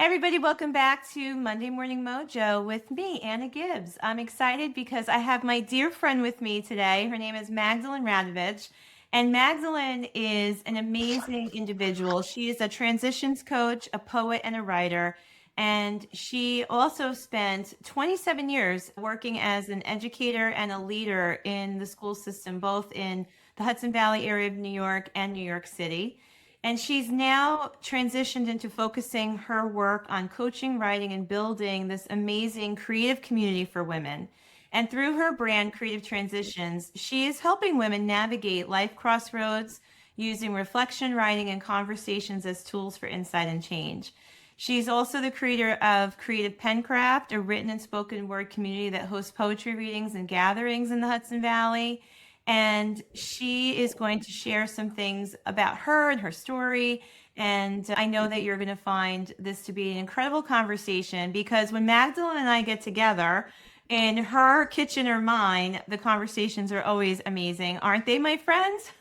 Everybody, welcome back to Monday Morning Mojo with me, Anna Gibbs. I'm excited because I have my dear friend with me today. Her name is Magdalen Radovich, and Magdalen is an amazing individual. She is a transitions coach, a poet, and a writer. And she also spent 27 years working as an educator and a leader in the school system, both in the Hudson Valley area of New York and New York City. And she's now transitioned into focusing her work on coaching, writing, and building this amazing creative community for women. And through her brand, Creative Transitions, she is helping women navigate life crossroads using reflection, writing, and conversations as tools for insight and change. She's also the creator of Creative Pencraft, a written and spoken word community that hosts poetry readings and gatherings in the Hudson Valley. And she is going to share some things about her and her story. And I know that you're going to find this to be an incredible conversation because when Magdalene and I get together in her kitchen or mine, the conversations are always amazing. Aren't they, my friends?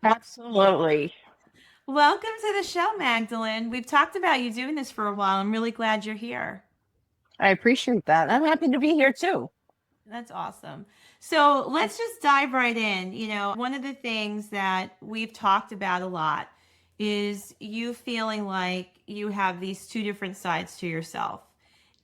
Absolutely. Welcome to the show, Magdalene. We've talked about you doing this for a while. I'm really glad you're here. I appreciate that. I'm happy to be here too. That's awesome. So let's just dive right in. One of the things that we've talked about a lot is you feeling like you have these two different sides to yourself.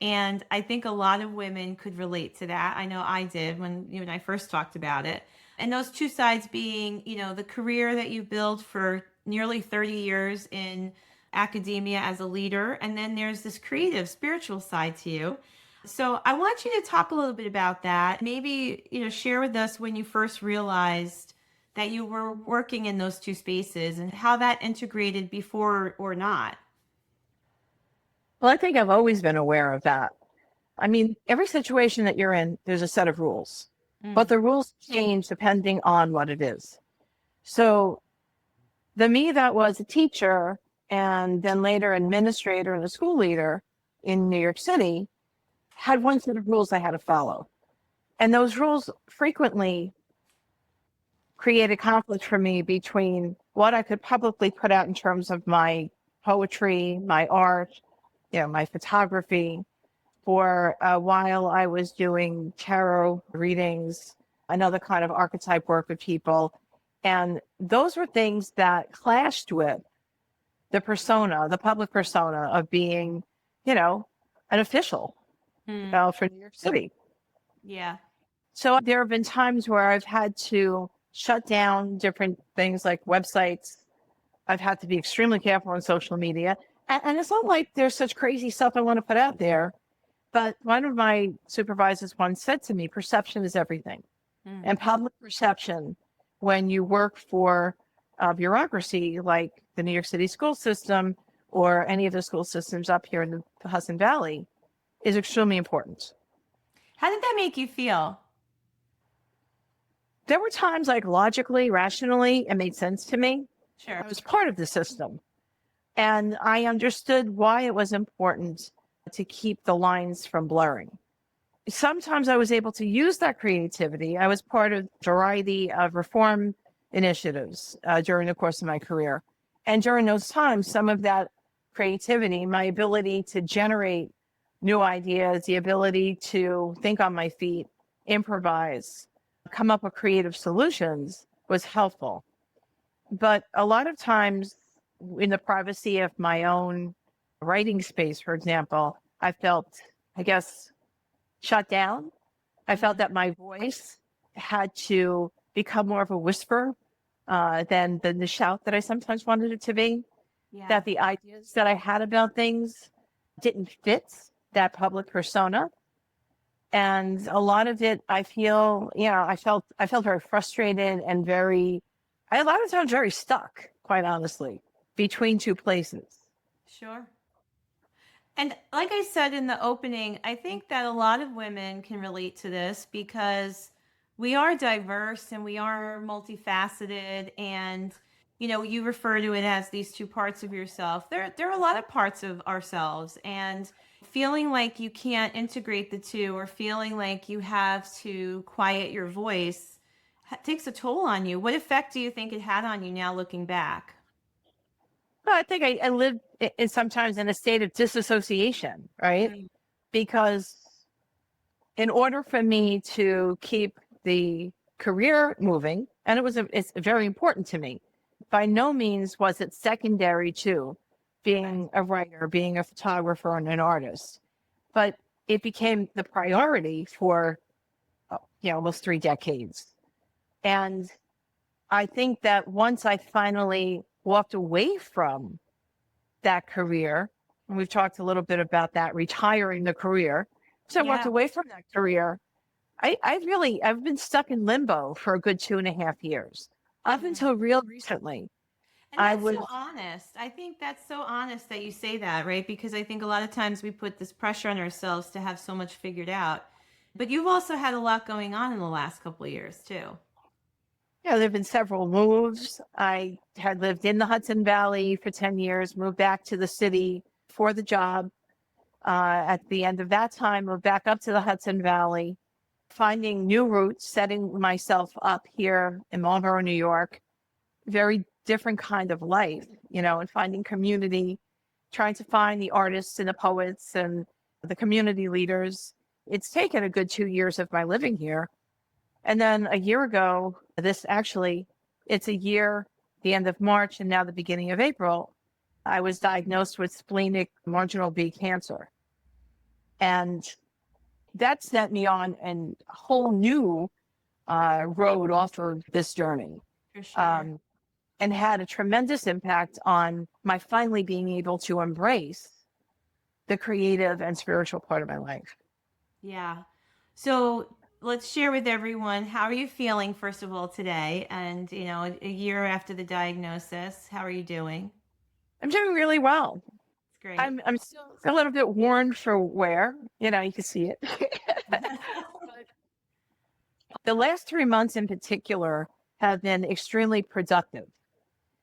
And I think a lot of women could relate to that. I know I did when you and I first talked about it. And those two sides being, the career that you built for nearly 30 years in academia as a leader. And then there's this creative, spiritual side to you. So I want you to talk a little bit about that. Maybe, share with us when you first realized that you were working in those two spaces and how that integrated before or not. Well, I think I've always been aware of that. I mean, every situation that you're in, there's a set of rules, but Mm, the rules change depending on what it is. So the me that was a teacher and then later administrator and a school leader in New York City had one set of rules I had to follow. And those rules frequently created conflict for me between what I could publicly put out in terms of my poetry, my art, my photography. For a while, I was doing tarot readings, another kind of archetype work with people. And those were things that clashed with the persona, the public persona of being, an official mm, for New York City. yeah. So there have been times where I've had to shut down different things like websites. I've had to be extremely careful on social media. And it's not like there's such crazy stuff I want to put out there. But one of my supervisors once said to me, perception is everything. Mm, And public perception, when you work for a bureaucracy like the New York City school system or any of the school systems up here in the Hudson Valley, is extremely important. How did that make you feel? There were times like logically, rationally, it made sense to me. Sure. I was part of the system and I understood why it was important to keep the lines from blurring. Sometimes I was able to use that creativity. I was part of a variety of reform initiatives during the course of my career. And during those times, some of that creativity, my ability to generate new ideas, the ability to think on my feet, improvise, come up with creative solutions was helpful. But a lot of times in the privacy of my own writing space, for example, I felt, I guess, shut down. I felt Mm, that my voice had to become more of a whisper than the shout that I sometimes wanted it to be, yeah. that the ideas that I had about things didn't fit that public persona. And a lot of it, I feel, I felt very frustrated and a lot of times very stuck, quite honestly, between two places. Sure. And like I said in the opening, I think that a lot of women can relate to this because we are diverse and we are multifaceted and you refer to it as these two parts of yourself. There are a lot of parts of ourselves and feeling like you can't integrate the two or feeling like you have to quiet your voice takes a toll on you. What effect do you think it had on you now looking back? Well, I think I lived sometimes in a state of disassociation, right? Mm. Because in order for me to keep the career moving, and it's very important to me, by no means was it secondary to Right. being a writer, being a photographer, and an artist, but it became the priority for almost 3 decades. And I think that once I finally walked away from that career, and we've talked a little bit about that, retiring the career. So I walked Yeah. away from that career. I've been stuck in limbo for a good 2.5 years. Up Mm. until real recently, And I that's was, so honest. I think that's so honest that you say that, right? Because I think a lot of times we put this pressure on ourselves to have so much figured out. But you've also had a lot going on in the last couple of years, too. there have been several moves. I had lived in the Hudson Valley for 10 years, moved back to the city for the job. At the end of that time, moved back up to the Hudson Valley, finding new routes, setting myself up here in Marlboro, New York. Very different kind of life, and finding community, trying to find the artists and the poets and the community leaders. It's taken a good 2 years of my living here. And then a year ago, it's a year, the end of March and now the beginning of April, I was diagnosed with splenic marginal B cancer. And that set me on a whole new road off of this journey. For sure. Um, and had a tremendous impact on my finally being able to embrace the creative and spiritual part of my life. Yeah. So let's share with everyone, how are you feeling, first of all, today? And, a year after the diagnosis, how are you doing? I'm doing really well. It's great. I'm still a little bit worn for wear. You can see it. But the last 3 months in particular have been extremely productive.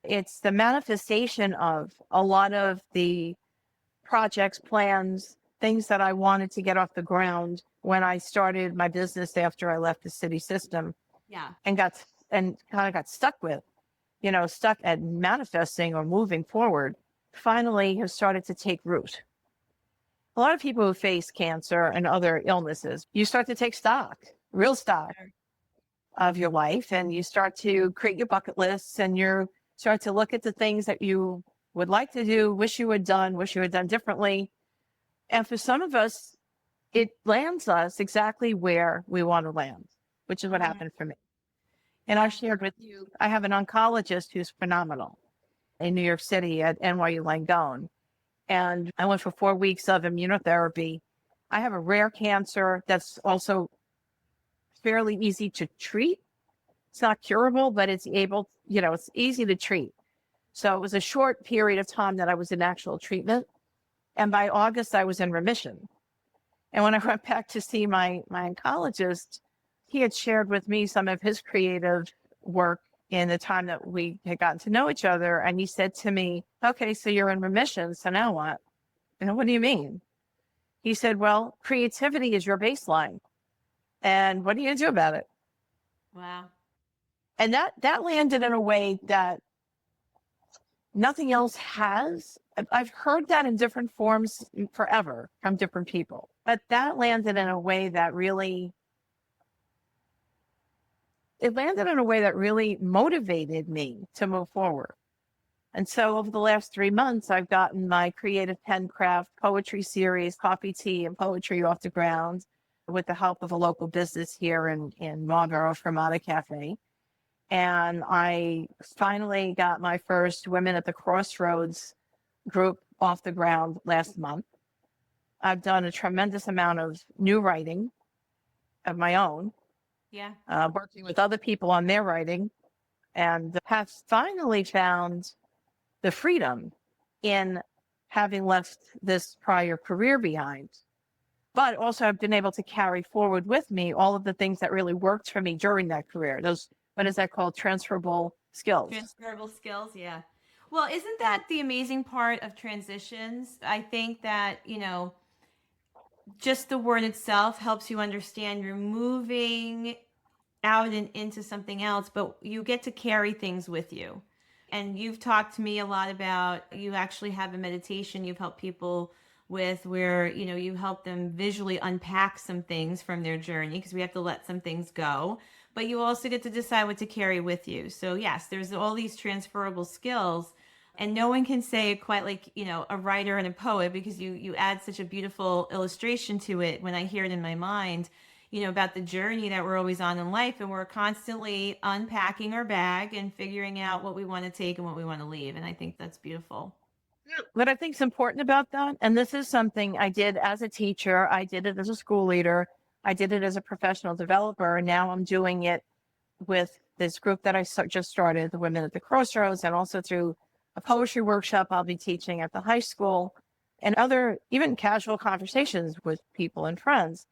It's the manifestation of a lot of the projects, plans, things that I wanted to get off the ground when I started my business after I left the city system Yeah. and kind of got stuck with, stuck at manifesting or moving forward, finally have started to take root. A lot of people who face cancer and other illnesses, you start to take stock, real stock Sure. of your life, and you start to create your bucket lists and you start to look at the things that you would like to do, wish you had done differently. And for some of us, it lands us exactly where we want to land, which is what Mhm. happened for me. And I shared with you, I have an oncologist who's phenomenal in New York City at NYU Langone. And I went for 4 weeks of immunotherapy. I have a rare cancer that's also fairly easy to treat. It's not curable, but it's easy to treat. So it was a short period of time that I was in actual treatment. And by August, I was in remission. And when I went back to see my oncologist, he had shared with me some of his creative work in the time that we had gotten to know each other. And he said to me, okay, so you're in remission. So now what? And what do you mean? He said, well, creativity is your baseline. And what are you going to do about it? Wow. And that landed in a way that nothing else has. I've heard that in different forms forever from different people, but that landed in a way that really motivated me to move forward. And so over the last 3 months, I've gotten my creative pen craft poetry series, Coffee, Tea, and Poetry off the ground with the help of a local business here in Marlboro, Fermata Cafe. And I finally got my first Women at the Crossroads group off the ground last month. I've done a tremendous amount of new writing of my own, Yeah. working with other people on their writing, and have finally found the freedom in having left this prior career behind. But also, I've been able to carry forward with me all of the things that really worked for me during that career. Those, what is that called? Transferable skills. Transferable skills. Yeah. Well, isn't that the amazing part of transitions? I think that, just the word itself helps you understand you're moving out and into something else, but you get to carry things with you, And you've talked to me a lot about, you actually have a meditation you've helped people with where, you help them visually unpack some things from their journey because we have to let some things go. But you also get to decide what to carry with you. So, yes, there's all these transferable skills. And no one can say it quite like, a writer and a poet because you add such a beautiful illustration to it when I hear it in my mind, about the journey that we're always on in life, and we're constantly unpacking our bag and figuring out what we want to take and what we want to leave. And I think that's beautiful. What I think is important about that, and this is something I did as a teacher, I did it as a school leader, I did it as a professional developer, and now I'm doing it with this group that I just started, the Women at the Crossroads, and also through a poetry workshop I'll be teaching at the high school and other even casual conversations with people and friends,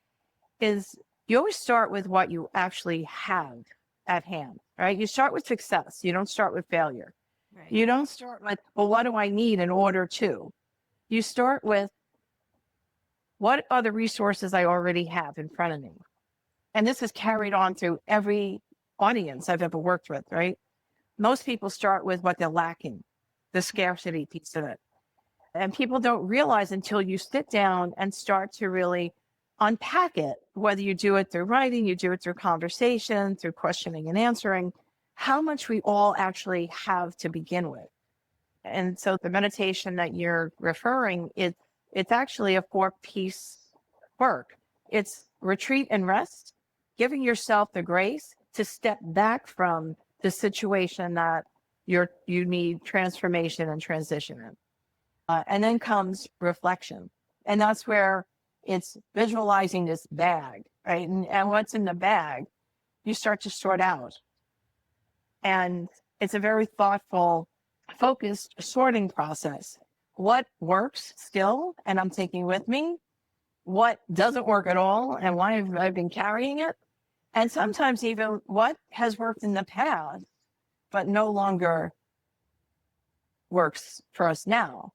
is you always start with what you actually have at hand, right? You start with success. You don't start with failure. Right. You don't start with, well, what do I need in order to? You start with, what are the resources I already have in front of me? And this is carried on through every audience I've ever worked with, right? Most people start with what they're lacking, the scarcity piece of it. And people don't realize until you sit down and start to really unpack it, whether you do it through writing, you do it through conversation, through questioning and answering, how much we all actually have to begin with. And so the meditation that you're referring, it's actually a 4-piece work. It's retreat and rest, giving yourself the grace to step back from the situation that you need transformation and transition in. And then comes reflection. And that's where it's visualizing this bag, right? And what's in the bag, you start to sort out. And it's a very thoughtful, focused sorting process. What works still, and I'm taking with me? What doesn't work at all, and why have I been carrying it? And sometimes even what has worked in the past, but no longer works for us now.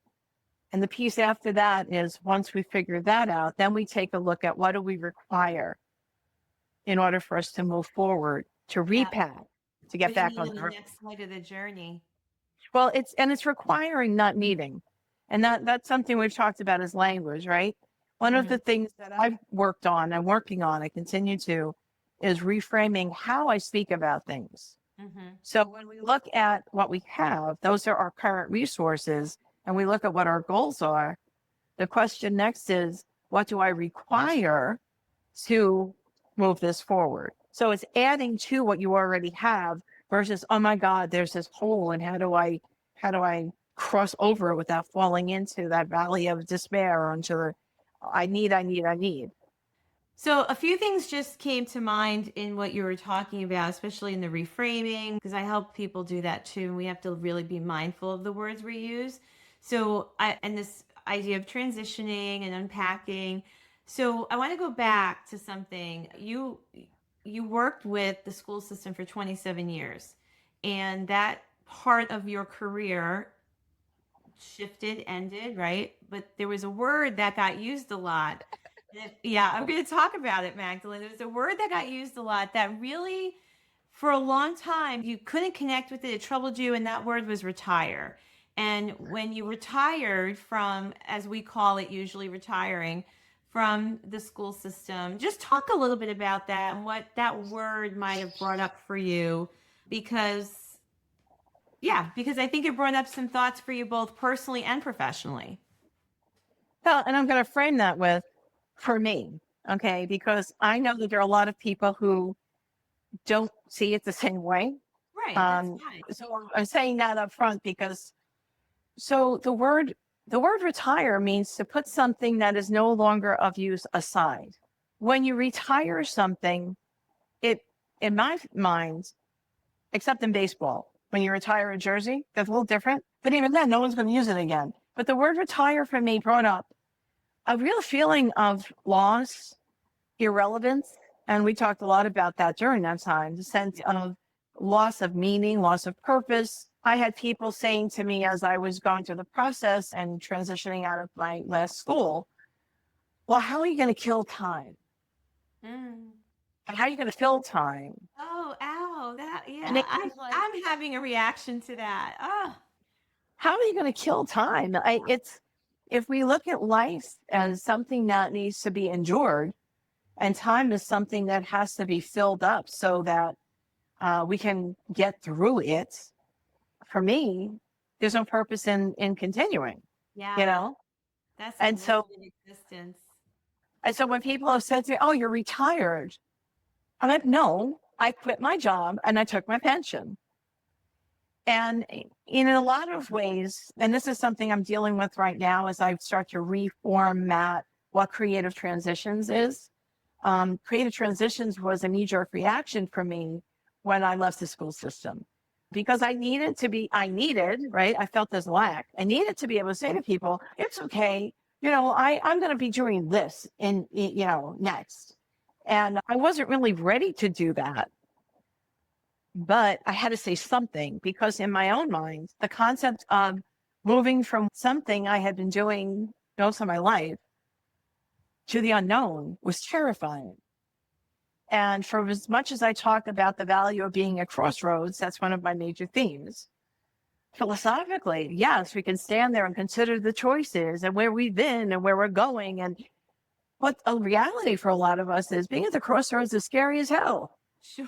And the piece after that is, once we figure that out, then we take a look at what do we require in order for us to move forward, to repack, to get back on the the road. next leg of the journey. Well, it's requiring, not needing. And that's something we've talked about as language, right? One of the things that I've worked on, I'm working on, I continue to, is reframing how I speak about things. So when we look at what we have, those are our current resources, and we look at what our goals are, the question next is, what do I require to move this forward? So it's adding to what you already have versus, oh my God, there's this hole, and how do I cross over it without falling into that valley of despair or into the I need. So a few things just came to mind in what you were talking about, especially in the reframing, because I help people do that too. And we have to really be mindful of the words we use. And this idea of transitioning and unpacking. So I want to go back to something. You worked with the school system for 27 years, and that part of your career shifted, ended, right? But there was a word that got used a lot. Yeah, I'm going to talk about it, Magdalene. There's a word that got used a lot that really, for a long time, you couldn't connect with it. It troubled you, and that word was retire. And when you retired from, as we call it, usually retiring from the school system, just talk a little bit about that and what that word might have brought up for you, because I think it brought up some thoughts for you both personally and professionally. Well, and I'm going to frame that with, for me, okay, because I know that there are a lot of people who don't see it the same way. Right. That's fine. So I'm saying that up front because, so the word retire means to put something that is no longer of use aside. When you retire something, it, in my mind, except in baseball, when you retire a jersey, that's a little different. But even then, no one's going to use it again. But the word retire for me brought up a real feeling of loss, irrelevance. And we talked a lot about that during that time, the sense of loss of meaning, loss of purpose. I had people saying to me as I was going through the process and transitioning out of my last school, well, how are you going to kill time? And how are you going to fill time? Oh, that, And yeah. it I'm was like, I'm having a reaction to that. Oh, how are you going to kill time? It's if we look at life as something that needs to be endured, and time is something that has to be filled up so that we can get through it. For me, there's no purpose in continuing, you yeah. know? That's a And so, limited existence. and so when people have said to me, oh, you're retired. I'm like, no, I quit my job and I took my pension. And in a lot of ways, and this is something I'm dealing with right now as I start to reformat what creative transitions is. Creative transitions was a knee-jerk reaction for me when I left the school system because I needed, right? I felt this lack. I needed to be able to say to people, it's okay. I'm going to be doing this next. And I wasn't really ready to do that. But I had to say something because in my own mind, the concept of moving from something I had been doing most of my life to the unknown was terrifying. And for as much as I talk about the value of being at crossroads, that's one of my major themes. Philosophically, yes, we can stand there and consider the choices and where we've been and where we're going. And what a reality for a lot of us is being at the crossroads is scary as hell. Sure.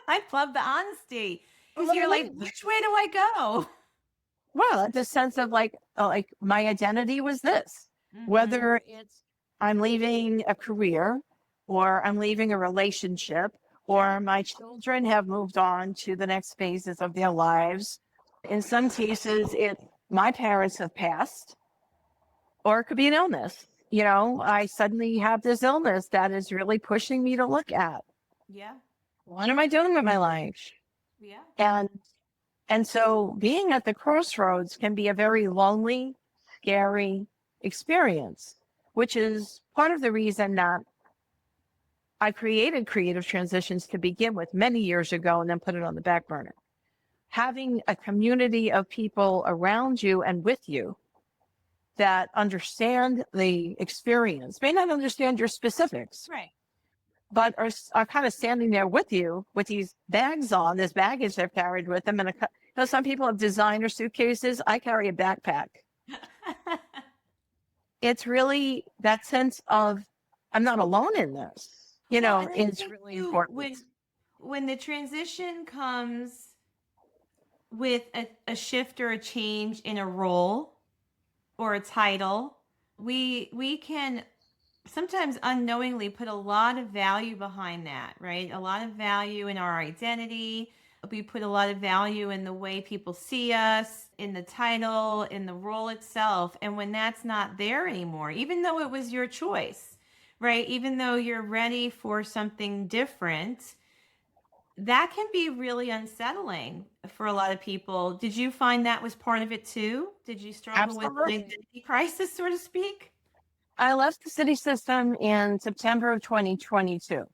I love the honesty because Well, you're like, which way do I go? well, the sense of like my identity was this, Mm-hmm. whether it's I'm leaving a career or I'm leaving a relationship or my children have moved on to the next phases of their lives. In some cases, my parents have passed, or it could be an illness. I suddenly have this illness that is really pushing me to look at Yeah. what am I doing with my life? Yeah. And And so being at the crossroads can be a very lonely, scary experience, which is part of the reason that I created Creative Transitions to begin with many years ago and then put it on the back burner. Having a community of people around you and with you that understand the experience, may not understand your specifics, Right. but are kind of standing there with you with these bags on, this baggage they've carried with them. And some people have designer suitcases. I carry a backpack. It's really that sense of I'm not alone in this. Well, and I It's think really too, important. when the transition comes with a shift or a change in a role or a title, we can sometimes unknowingly put a lot of value behind that, right? A lot of value in our identity. We put a lot of value in the way people see us, in the title, in the role itself. And when that's not there anymore, even though it was your choice, right? Even though you're ready for something different, that can be really unsettling for a lot of people. Did you find that was part of it too? Did you struggle with an Absolutely. identity crisis, so to speak? I left the city system in September of 2022.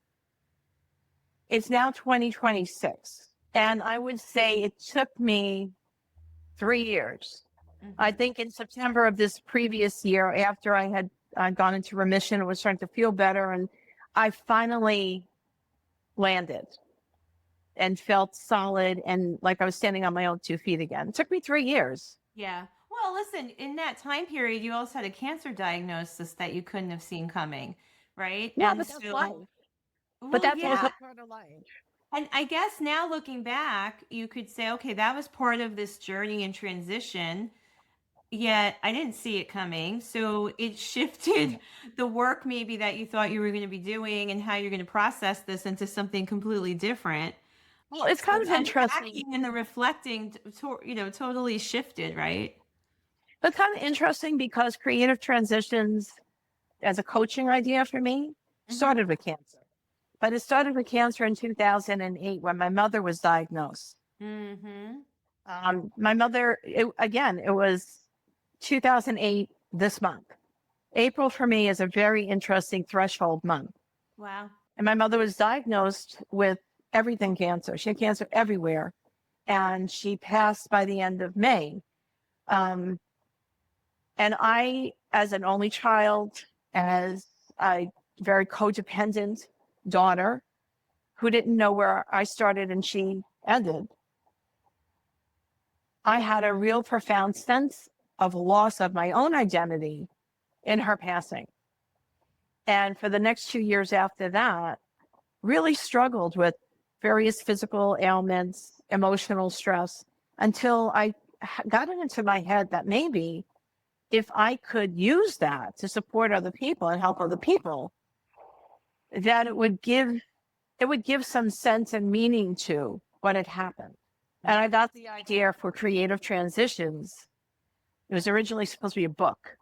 It's now 2026. And I would say it took me 3 years. I Mm-hmm. think in September of this previous year, after I had gone into remission and was starting to feel better, and I finally landed and felt solid and like I was standing on my own 2 feet again. It took me 3 years. Yeah. Well, listen, in that time period, you also had a cancer diagnosis that you couldn't have seen coming, right? Yeah, And but that's life. so, But well, that's also yeah. part of life. And I guess now looking back, you could say, okay, that was part of this journey and transition, yet I didn't see it coming. So it shifted the work maybe that you thought you were going to be doing and how you're going to process this into something completely different. Well, it's So kind the of interesting. unpacking and the reflecting, totally shifted, right? But kind of interesting because creative transitions as a coaching idea for me Mm-hmm. started with cancer. But it started with cancer in 2008 when my mother was diagnosed. Mm-hmm. My mother, it was 2008 this month. April for me is a very interesting threshold month. Wow. And my mother was diagnosed with everything cancer. She had cancer everywhere. And she passed by the end of May. Um, and I, as an only child, as a very codependent daughter who didn't know where I started and she ended, I had a real profound sense of loss of my own identity in her passing. And for the next 2 years after that, really struggled with various physical ailments, emotional stress, until I got it into my head that maybe if I could use that to support other people and help other people, that it would give some sense and meaning to what had happened. And I got the idea for Creative Transitions. It was originally supposed to be a book.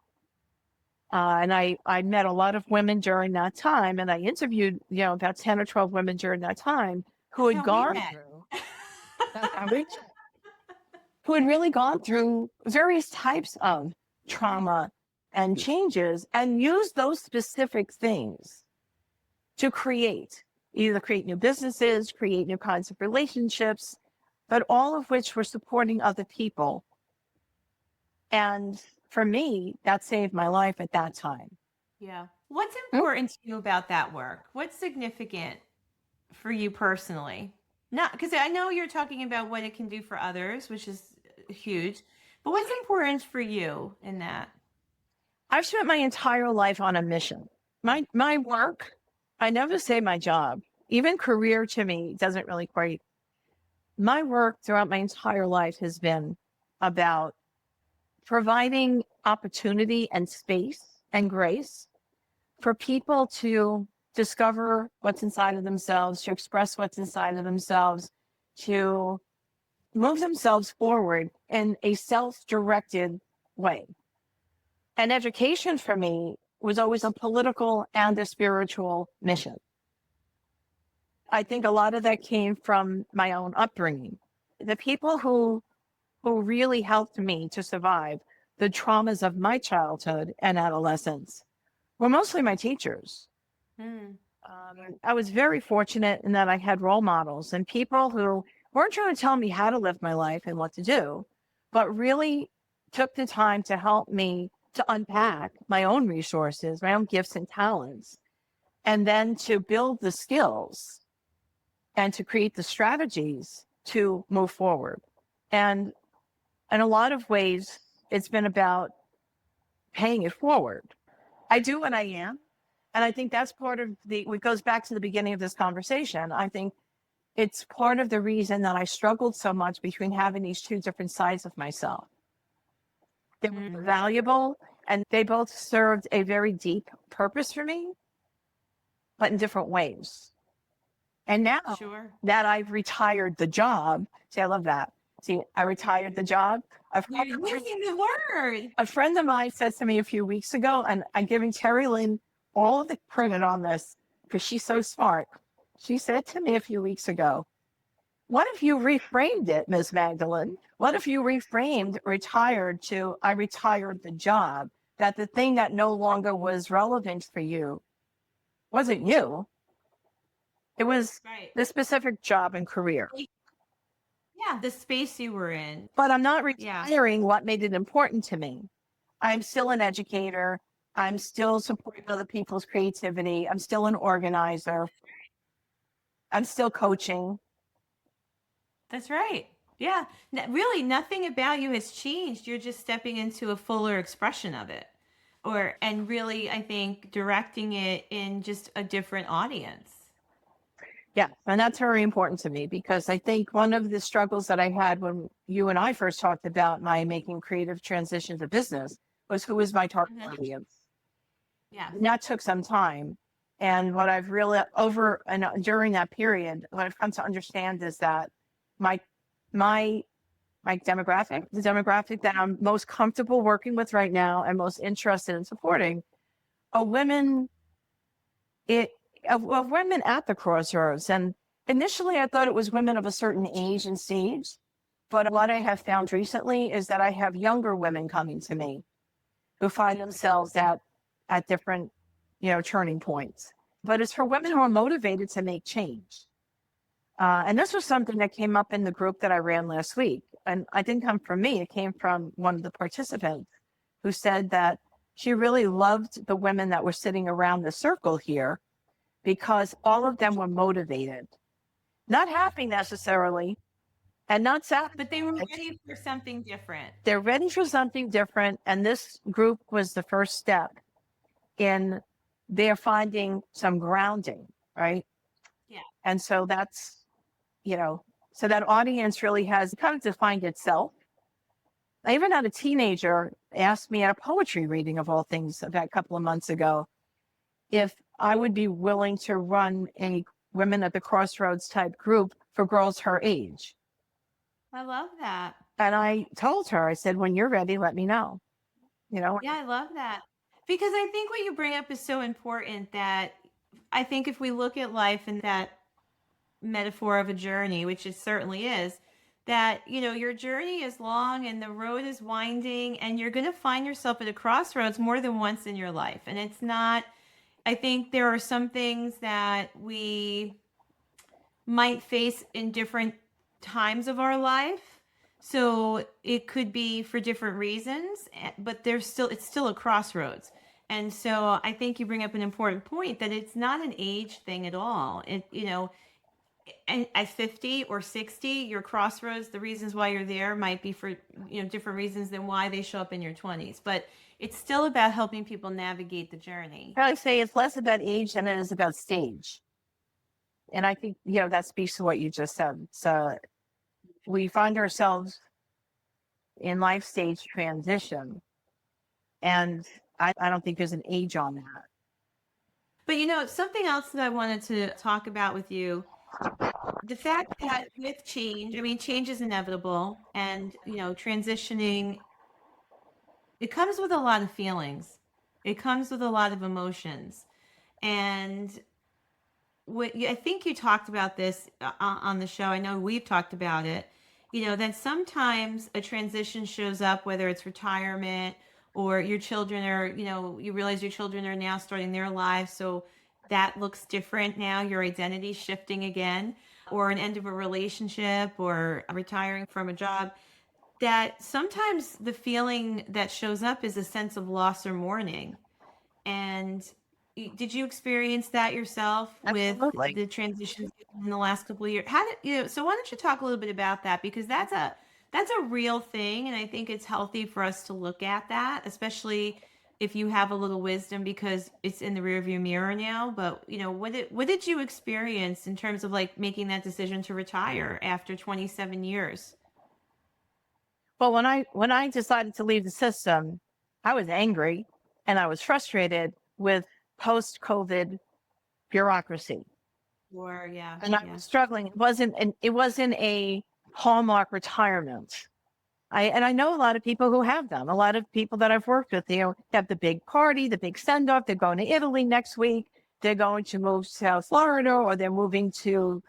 And I met a lot of women during that time, and I interviewed, about 10 or 12 women during that time who had gone through, that's how we met. Who had really gone through various types of trauma and changes and used those specific things to either create new businesses, create new kinds of relationships, but all of which were supporting other people. And for me, that saved my life at that time. Yeah. What's important to you about that work? What's significant for you personally? Not because I know you're talking about what it can do for others, which is huge, but what's important for you in that? I've spent my entire life on a mission. My work, I never say my job, even career to me doesn't really quite. My work throughout my entire life has been about providing opportunity and space and grace for people to discover what's inside of themselves, to express what's inside of themselves, to move themselves forward in a self-directed way. And education for me was always a political and a spiritual mission. I think a lot of that came from my own upbringing. The people who really helped me to survive the traumas of my childhood and adolescence were mostly my teachers. I was very fortunate in that I had role models and people who weren't trying to tell me how to live my life and what to do, but really took the time to help me to unpack my own resources, my own gifts and talents, and then to build the skills and to create the strategies to move forward. And in a lot of ways, it's been about paying it forward. I do what I am. And I think that's part of what goes back to the beginning of this conversation. I think it's part of the reason that I struggled so much between having these two different sides of myself. They were valuable and they both served a very deep purpose for me, but in different ways. And now that I've retired the job, see, I love that. See, I retired the job. You're using the word. A friend of mine said to me a few weeks ago, and I'm giving Terry Lynn all of the credit on this because she's so smart. She said to me a few weeks ago, what if you reframed it, Ms. Magdalen? What if you reframed retired to I retired the job? That the thing that no longer was relevant for you wasn't you. It was the specific job and career. Yeah, the space you were in. But I'm not retiring what made it important to me. I'm still an educator. I'm still supporting other people's creativity. I'm still an organizer. I'm still coaching. That's right. Yeah. Really, nothing about you has changed. You're just stepping into a fuller expression of it. And really, I think, directing it in just a different audience. Yeah. And that's very important to me because I think one of the struggles that I had when you and I first talked about my making creative transition to business was who was my target audience. Yeah. And that took some time. And what I've really during that period, what I've come to understand is that my demographic, the demographic that I'm most comfortable working with right now and most interested in supporting are women of women at the crossroads. And initially I thought it was women of a certain age and stage. But what I have found recently is that I have younger women coming to me who find themselves at different, turning points. But it's for women who are motivated to make change. And this was something that came up in the group that I ran last week. And it didn't come from me. It came from one of the participants who said that she really loved the women that were sitting around the circle here because all of them were motivated. not happy necessarily, and not sad. But they were ready for something different. They're ready for something different. And this group was the first step in their finding some grounding, right? Yeah. And so that's, so that audience really has kind of defined itself. I even had a teenager ask me at a poetry reading of all things about a couple of months ago if I would be willing to run a Women at the Crossroads type group for girls her age. I love that. And I told her, I said, when you're ready, let me know. Yeah, I love that. Because I think what you bring up is so important, that I think if we look at life in that metaphor of a journey, which it certainly is, that, your journey is long and the road is winding, and you're going to find yourself at a crossroads more than once in your life. And it's not, I think there are some things that we might face in different times of our life. So it could be for different reasons, but it's still a crossroads. And so I think you bring up an important point, that it's not an age thing at all. And at 50 or 60, your crossroads, the reasons why you're there might be for, different reasons than why they show up in your 20s. But it's still about helping people navigate the journey. I say it's less about age than it is about stage. And I think, that speaks to what you just said. So we find ourselves in life stage transition. And I don't think there's an age on that. But something else that I wanted to talk about with you, the fact that with change, change is inevitable, and, transitioning, it comes with a lot of feelings. It comes with a lot of emotions. And I think you talked about this on the show. I know we've talked about it, that sometimes a transition shows up, whether it's retirement or your children are, you realize your children are now starting their lives. So that looks different now. Your identity's shifting again, or an end of a relationship, or retiring from a job. That sometimes the feeling that shows up is a sense of loss or mourning. And did you experience that yourself? Absolutely. With the transitions in the last couple of years? How did so why don't you talk a little bit about that, because that's a real thing, and I think it's healthy for us to look at that, especially if you have a little wisdom, because it's in the rearview mirror now. But what did you experience in terms of like making that decision to retire after 27 years? Well, when I decided to leave the system, I was angry and I was frustrated with post-COVID bureaucracy. Or And I was struggling. It wasn't a hallmark retirement. I know a lot of people who have them. A lot of people that I've worked with, they have the big party, the big send-off. They're going to Italy next week. They're going to move to South Florida, or they're moving to,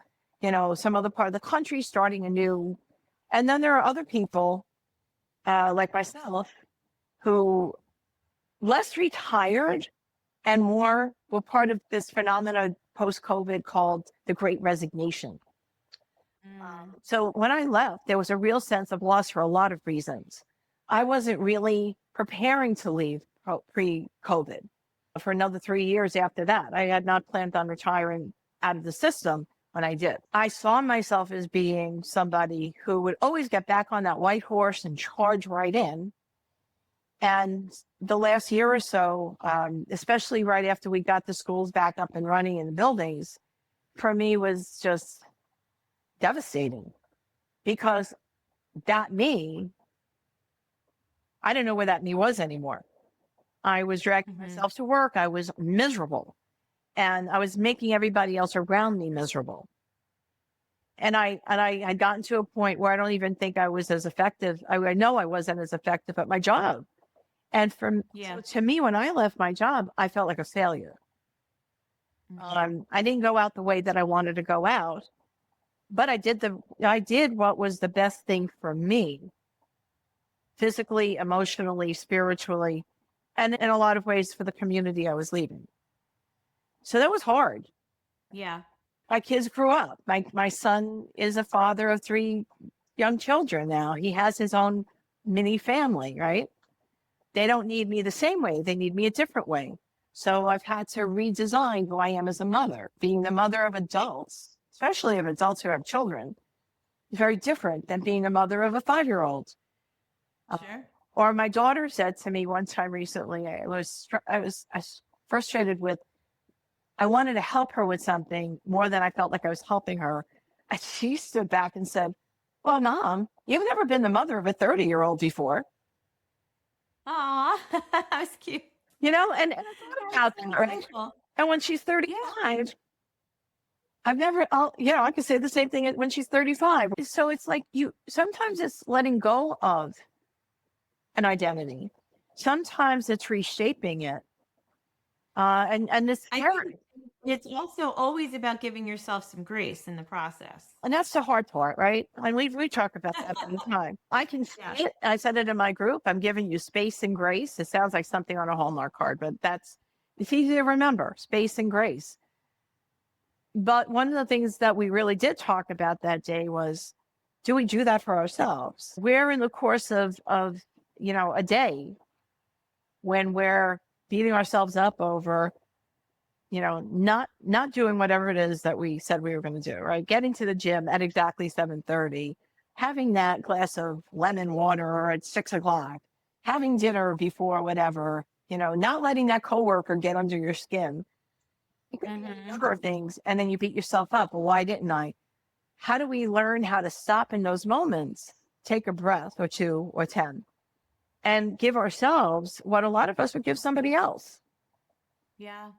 some other part of the country, starting anew. And then there are other people like myself who less retired and more were part of this phenomena post-COVID called the Great Resignation. So when I left, there was a real sense of loss for a lot of reasons. I wasn't really preparing to leave pre-COVID for another 3 years after that. I had not planned on retiring out of the system when I did. I saw myself as being somebody who would always get back on that white horse and charge right in. And the last year or so, especially right after we got the schools back up and running in the buildings, for me was just devastating, because that me, I didn't know where that me was anymore. I was dragging myself to work. I was miserable, and I was making everybody else around me miserable. And I had gotten to a point where I don't even think I was as effective. I know I wasn't as effective at my job. And so to me, when I left my job, I felt like a failure. I didn't go out the way that I wanted to go out, but I did what was the best thing for me, physically, emotionally, spiritually, and in a lot of ways for the community I was leaving. So that was hard. Yeah. My kids grew up. My son is a father of 3 young children now. He has his own mini family, right? They don't need me the same way. They need me a different way. So I've had to redesign who I am as a mother, being the mother of adults especially of adults who have children, is very different than being a mother of a 5-year-old. Sure. Or my daughter said to me one time recently, I was frustrated with, I wanted to help her with something more than I felt like I was helping her. And she stood back and said, well, Mom, you've never been the mother of a 30-year-old before. Aw, that was cute. And I thought about that, right? Playful. And when she's 35, I could say the same thing when she's 35. So it's like sometimes it's letting go of an identity. Sometimes it's reshaping it. And this I think it's also always about giving yourself some grace in the process. and that's the hard part, right? And we talk about that all the time. I can see it. I said it in my group. I'm giving you space and grace. It sounds like something on a Hallmark card, but it's easy to remember, space and grace. But one of the things that we really did talk about that day was, do we do that for ourselves? We're in the course of a day when we're beating ourselves up over, not doing whatever it is that we said we were going to do, right? Getting to the gym at exactly 7:30, having that glass of lemon water at 6 o'clock, having dinner before whatever, not letting that coworker get under your skin. A number of things, and then you beat yourself up. Well, why didn't I? How do we learn how to stop in those moments, take a breath or 2 or 10, and give ourselves what a lot of us would give somebody else? Yeah.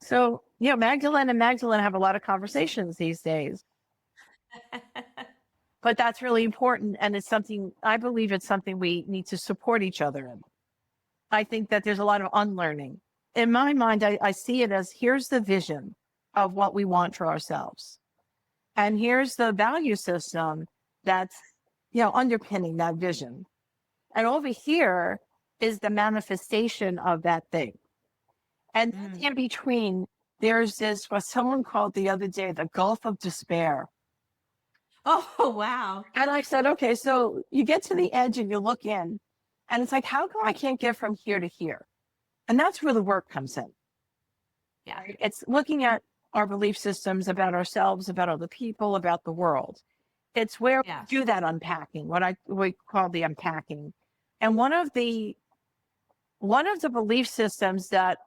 So, Magdalen and Magdalen have a lot of conversations these days, but that's really important. And I believe it's something we need to support each other in. I think that there's a lot of unlearning. In my mind, I see it as, here's the vision of what we want for ourselves. And here's the value system that's, underpinning that vision. And over here is the manifestation of that thing. And in between, there's what someone called the other day, the gulf of despair. Oh, wow. And I said, okay, so you get to the edge and you look in, and it's like, how come I can't get from here to here? And that's where the work comes in. Yeah. Right? It's looking at our belief systems about ourselves, about other people, about the world. It's where we do that unpacking, what we call the unpacking. And one of the belief systems that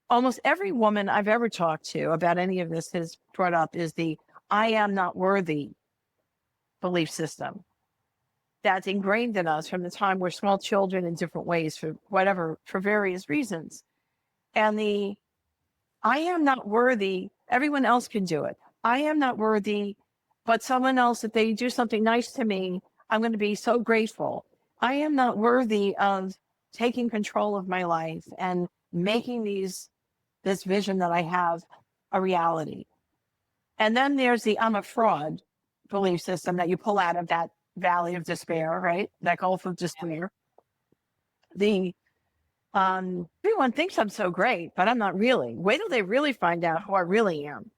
almost every woman I've ever talked to about any of this has brought up is the I am not worthy belief system. That's ingrained in us from the time we're small children in different ways for various reasons. And the I am not worthy, everyone else can do it. I am not worthy, but someone else, if they do something nice to me, I'm going to be so grateful. I am not worthy of taking control of my life and making this vision that I have a reality. And then there's the I'm a fraud belief system that you pull out of that valley of despair, right? That gulf of despair. Everyone thinks I'm so great, but I'm not really. Wait till they really find out who I really am.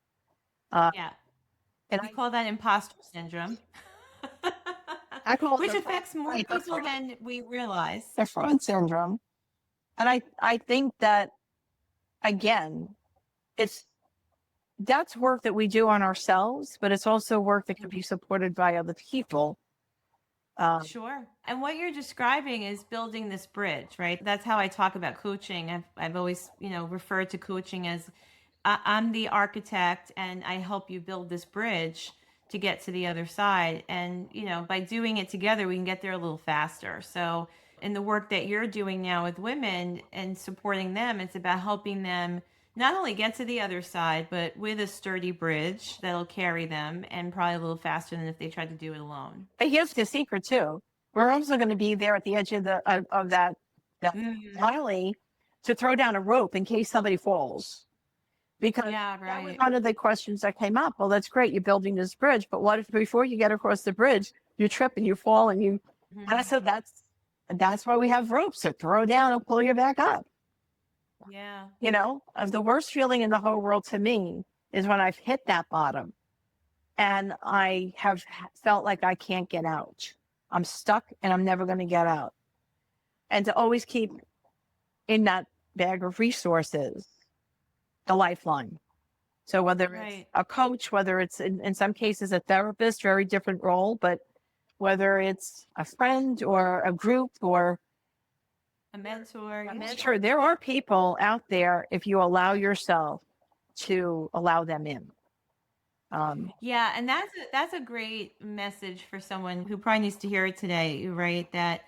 And I call that imposter syndrome. Which affects more people than we realize. The fraud syndrome. And I think that, again, that's work that we do on ourselves, but it's also work that can be supported by other people. Sure. And what you're describing is building this bridge, right? That's how I talk about coaching. I've always, referred to coaching as I'm the architect and I help you build this bridge to get to the other side. And, by doing it together, we can get there a little faster. So in the work that you're doing now with women and supporting them, it's about helping them not only get to the other side, but with a sturdy bridge that'll carry them and probably a little faster than if they tried to do it alone. But here's the secret too. We're also going to be there at the edge of that valley to throw down a rope in case somebody falls. Because that was one of the questions that came up. Well, that's great. You're building this bridge, but what if before you get across the bridge, you trip and you fall and I said, that's why we have ropes to throw down and pull you back up. Yeah. The worst feeling in the whole world to me is when I've hit that bottom and I have felt like I can't get out. I'm stuck and I'm never going to get out. And to always keep in that bag of resources, the lifeline. So whether it's Right. a coach, whether it's in some cases a therapist, very different role, but whether it's a friend or a group or A mentor. a Yeah. mentor, there are people out there if you allow yourself to allow them in. Yeah, and that's a great message for someone who probably needs to hear it today, right? That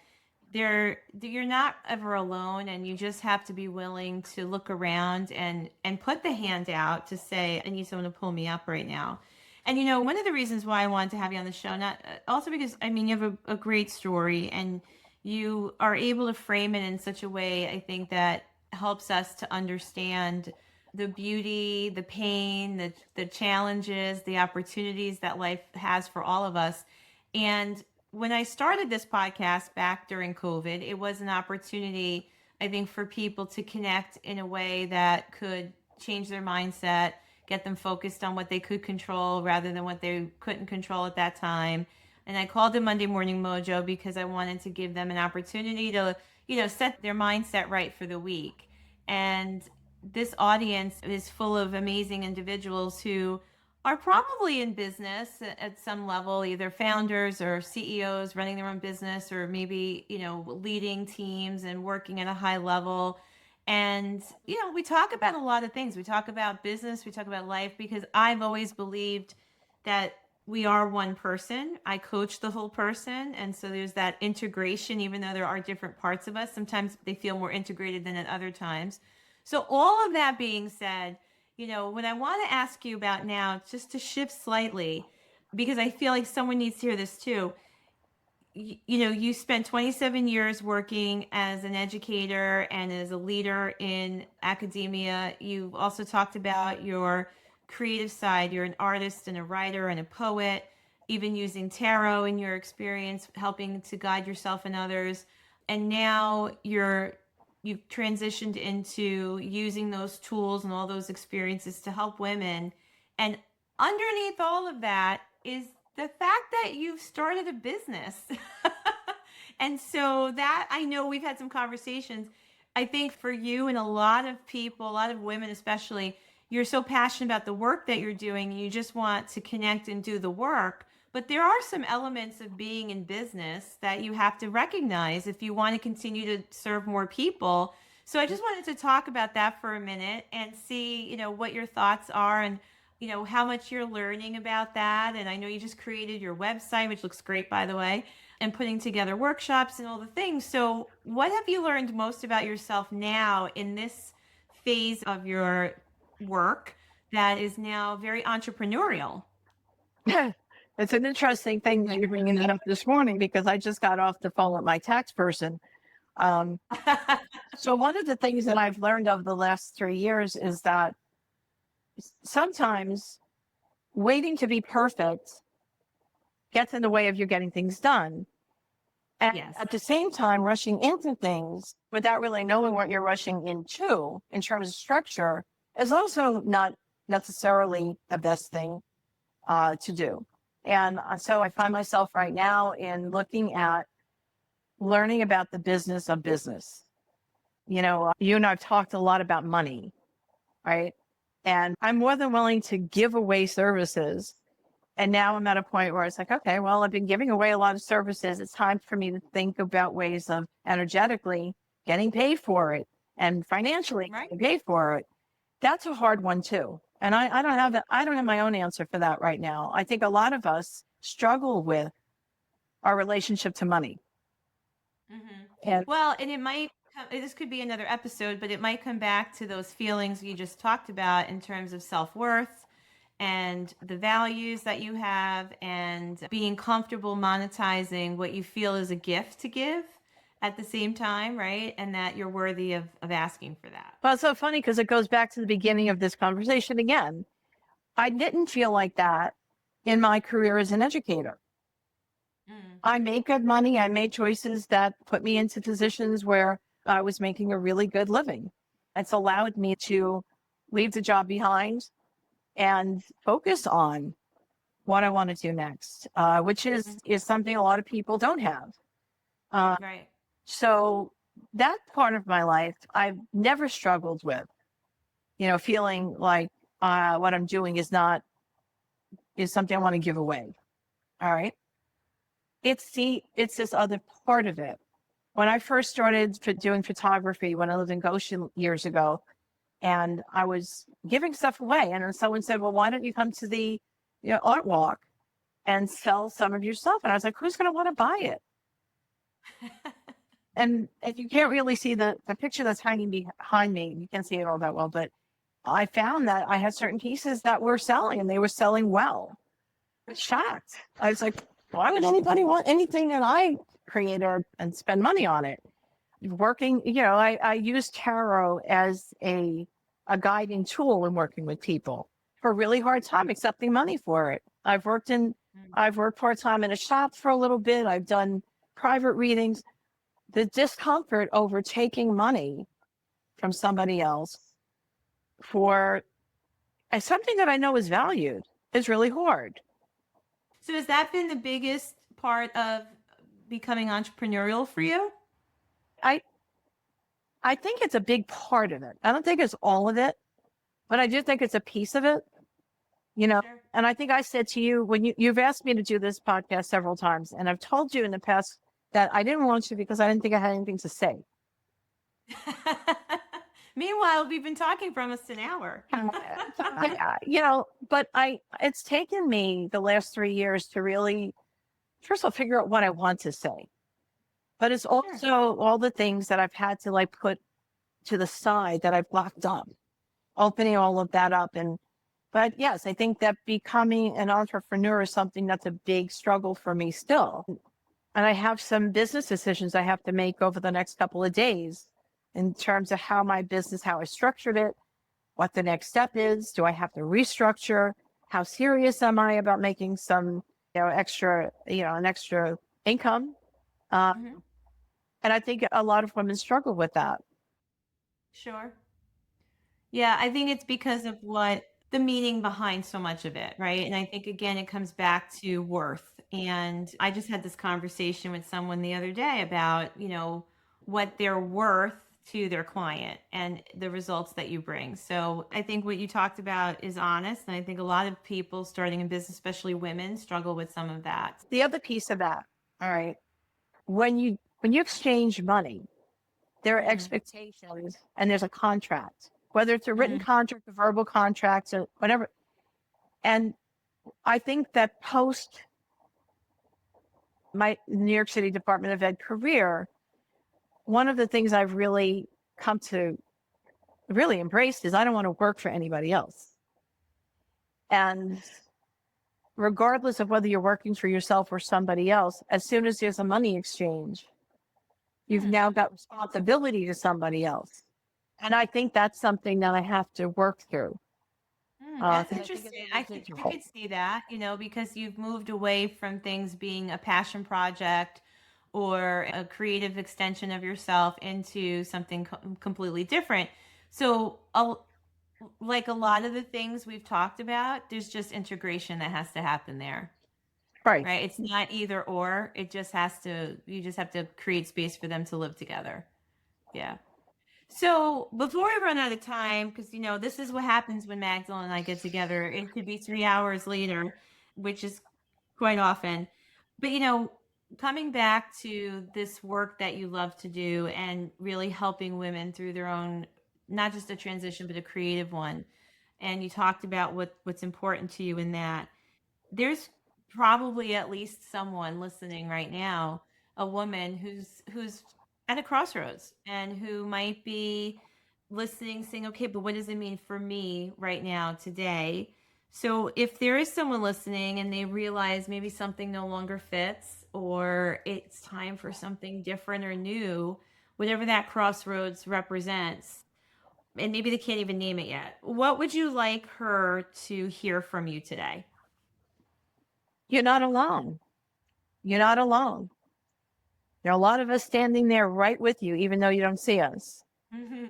you're not ever alone, and you just have to be willing to look around and put the hand out to say, I need someone to pull me up right now. And one of the reasons why I wanted to have you on the show, not also because I mean you have a great story, and you are able to frame it in such a way, I think, that helps us to understand the beauty, the pain, the challenges, the opportunities that life has for all of us. And when I started this podcast back during COVID, it was an opportunity, I think, for people to connect in a way that could change their mindset, get them focused on what they could control rather than what they couldn't control at that time. And I called it Monday Morning Mojo because I wanted to give them an opportunity to, set their mindset right for the week. And this audience is full of amazing individuals who are probably in business at some level, either founders or CEOs running their own business, or maybe, leading teams and working at a high level. And, we talk about a lot of things. We talk about business, we talk about life, because I've always believed that we are one person. I coach the whole person. And so there's that integration, even though there are different parts of us. Sometimes they feel more integrated than at other times. So, all of that being said, what I want to ask you about now, just to shift slightly, because I feel like someone needs to hear this too. You spent 27 years working as an educator and as a leader in academia. You've also talked about your creative side. You're an artist and a writer and a poet, even using tarot in your experience, helping to guide yourself and others. And now you've transitioned into using those tools and all those experiences to help women. And underneath all of that is the fact that you've started a business. And so that, I know we've had some conversations. I think for you and a lot of people, a lot of women especially, you're so passionate about the work that you're doing and you just want to connect and do the work. But there are some elements of being in business that you have to recognize if you want to continue to serve more people. So I just wanted to talk about that for a minute and see, what your thoughts are, and how much you're learning about that. And I know you just created your website, which looks great, by the way, and putting together workshops and all the things. So what have you learned most about yourself now in this phase of your work that is now very entrepreneurial? It's an interesting thing that you're bringing that up this morning because I just got off the phone with my tax person. So one of the things that I've learned over the last 3 years is that sometimes waiting to be perfect gets in the way of you getting things done. And Yes. at the same time, rushing into things without really knowing what you're rushing into in terms of structure is also not necessarily the best thing to do. And so I find myself right now in looking at learning about the business of business. You and I've talked a lot about money, right? And I'm more than willing to give away services. And now I'm at a point where it's like, okay, well, I've been giving away a lot of services. It's time for me to think about ways of energetically getting paid for it and financially Right. getting paid for it. That's a hard one too. And I don't have my own answer for that right now. I think a lot of us struggle with our relationship to money. Mm-hmm. And Well, and this could be another episode, but it might come back to those feelings you just talked about in terms of self-worth and the values that you have, and being comfortable monetizing what you feel is a gift to give at the same time, right? And that you're worthy of asking for that. well, it's so funny because it goes back to the beginning of this conversation again. I didn't feel like that in my career as an educator. Mm. I made good money. I made choices that put me into positions where I was making a really good living. It's allowed me to leave the job behind and focus on what I want to do next, which is something a lot of people don't have. Right. So that part of my life, I've never struggled with, feeling like what I'm doing is something I want to give away. All right. It's this other part of it. When I first started doing photography, when I lived in Goshen years ago, and I was giving stuff away, and then someone said, well, why don't you come to the art walk and sell some of your stuff? And I was like, who's going to want to buy it? And you can't really see the picture that's hanging behind me. You can't see it all that well, but I found that I had certain pieces that were selling, and they were selling well. I was shocked. I was like, why would anybody want anything that I create and spend money on it? Working, I use tarot as a guiding tool in working with people for a really hard time accepting money for it. I've worked part-time in a shop for a little bit. I've done private readings. The discomfort over taking money from somebody else for something that I know is valued is really hard. So has that been the biggest part of becoming entrepreneurial for you? I think it's a big part of it. I don't think it's all of it, but I do think it's a piece of it, Sure. And I think I said to you when you've asked me to do this podcast several times, and I've told you in the past that I didn't want to because I didn't think I had anything to say. Meanwhile, we've been talking for almost an hour. But it's taken me the last 3 years to really, first of all, figure out what I want to say. But it's also all the things that I've had to put to the side that I've locked up, opening all of that up. But yes, I think that becoming an entrepreneur is something that's a big struggle for me still. And I have some business decisions I have to make over the next couple of days in terms of how I structured it, what the next step is. Do I have to restructure? How serious am I about making some, extra, an extra income? And I think a lot of women struggle with that. Sure. Yeah, I think it's because of what the meaning behind so much of it, right? And I think, again, it comes back to worth. And I just had this conversation with someone the other day about, what they're worth to their client and the results that you bring. So I think what you talked about is honest. And I think a lot of people starting in business, especially women, struggle with some of that. The other piece of that, all right, when you exchange money, there are expectations and there's a contract, whether it's a written contract, a verbal contract, or whatever. And I think that post my New York City Department of Ed career, one of the things I've really come to really embrace is I don't want to work for anybody else. And regardless of whether you're working for yourself or somebody else, as soon as there's a money exchange, you've now got responsibility to somebody else. And I think that's something that I have to work through. That's interesting. I could see that, because you've moved away from things being a passion project or a creative extension of yourself into something completely different. So, like a lot of the things we've talked about, there's just integration that has to happen there. Right. It's not either or. You just have to create space for them to live together. Yeah. So before we run out of time, because this is what happens when Magdalen and I get together. It could be 3 hours later, which is quite often. But coming back to this work that you love to do and really helping women through their own, not just a transition, but a creative one. And you talked about what's important to you in that. There's probably at least someone listening right now, a woman who's at a crossroads and who might be listening saying, okay, but what does it mean for me right now today? So if there is someone listening and they realize maybe something no longer fits or it's time for something different or new, whatever that crossroads represents, and maybe they can't even name it yet, what would you like her to hear from you today? You're not alone. You're not alone. There are a lot of us standing there right with you, even though you don't see us. And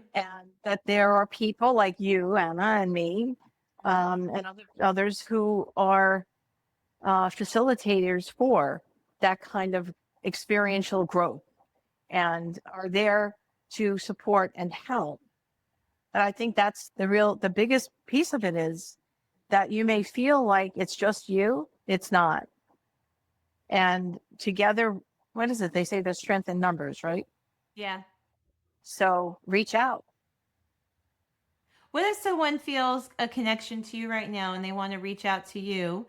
that there are people like you, Anna, and me, and others who are facilitators for that kind of experiential growth and are there to support and help. And I think that's the biggest piece of it is that you may feel like it's just you. It's not. And together, what is it? They say there's strength in numbers, right? Yeah. So reach out. What if someone feels a connection to you right now and they want to reach out to you?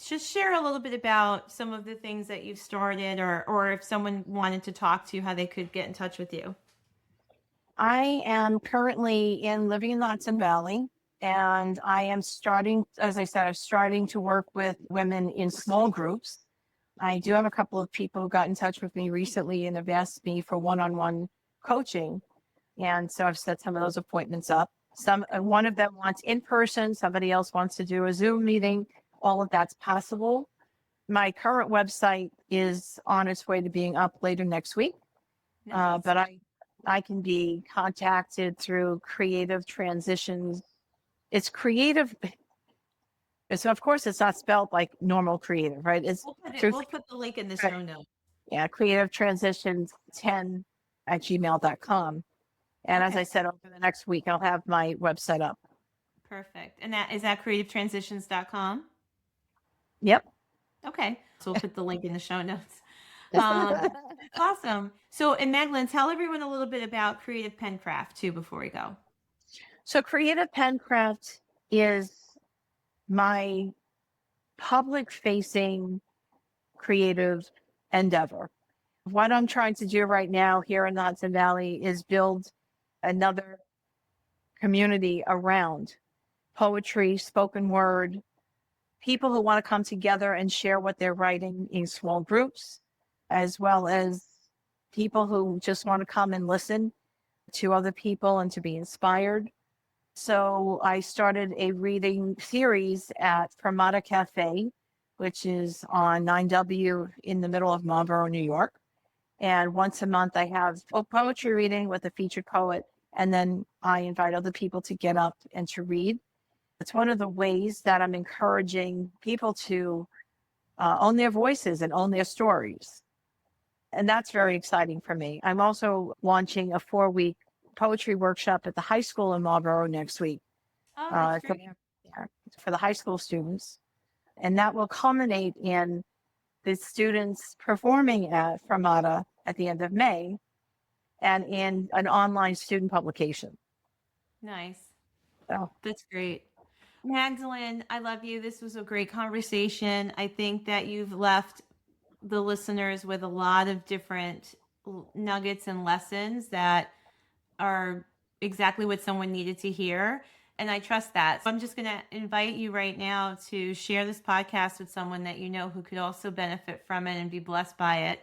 Just share a little bit about some of the things that you've started, or if someone wanted to talk to you, how they could get in touch with you. I am currently living in the Hudson Valley, and I am starting, as I said, I'm starting to work with women in small groups. I do have a couple of people who got in touch with me recently and have asked me for one-on-one coaching. And so I've set some of those appointments up. One of them wants in person, somebody else wants to do a Zoom meeting. All of that's possible. My current website is on its way to being up later next week. Nice. But I can be contacted through Creative Transitions. It's creative. So of course it's not spelled like normal creative, right? It's through, We'll put the link in the right, show notes. yeah, creative transitions 10 at gmail.com. And as Okay. I said, over the next week, I'll have my website up. Perfect. And that is at creativetransitions.com. Yep. Okay. So we'll put the link in the show notes. Awesome. So, and Magdalene, tell everyone a little bit about Creative Pencraft too before we go. So Creative Pencraft is my public facing creative endeavor. What I'm trying to do right now here in the Hudson Valley is build another community around poetry, spoken word, people who want to come together and share what they're writing in small groups, as well as people who just want to come and listen to other people and to be inspired. So I started a reading series at Fermata Cafe, which is on 9W in the middle of Marlboro, New York. And once a month, I have a poetry reading with a featured poet. And then I invite other people to get up and to read. It's one of the ways that I'm encouraging people to own their voices and own their stories. And that's very exciting for me. I'm also launching a 4-week poetry workshop at the high school in Marlboro next week Oh, that's great. for the high school students. And that will culminate in the students performing at Fermata at the end of May and in an online student publication. Nice. So That's great. Magdalene, I love you. This was a great conversation. I think that you've left the listeners with a lot of different nuggets and lessons that are exactly what someone needed to hear. And I trust that. So I'm just going to invite you right now to share this podcast with someone that you know who could also benefit from it and be blessed by it,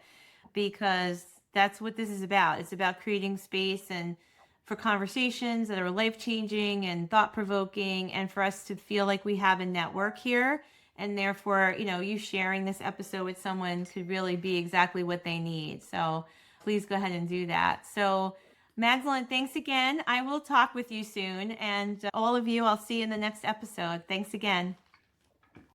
because that's what this is about. It's about creating space and for conversations that are life-changing and thought-provoking, and for us to feel like we have a network here. And therefore, you sharing this episode with someone could really be exactly what they need. So please go ahead and do that. So Magdalene, thanks again. I will talk with you soon. And all of you, I'll see you in the next episode. Thanks again.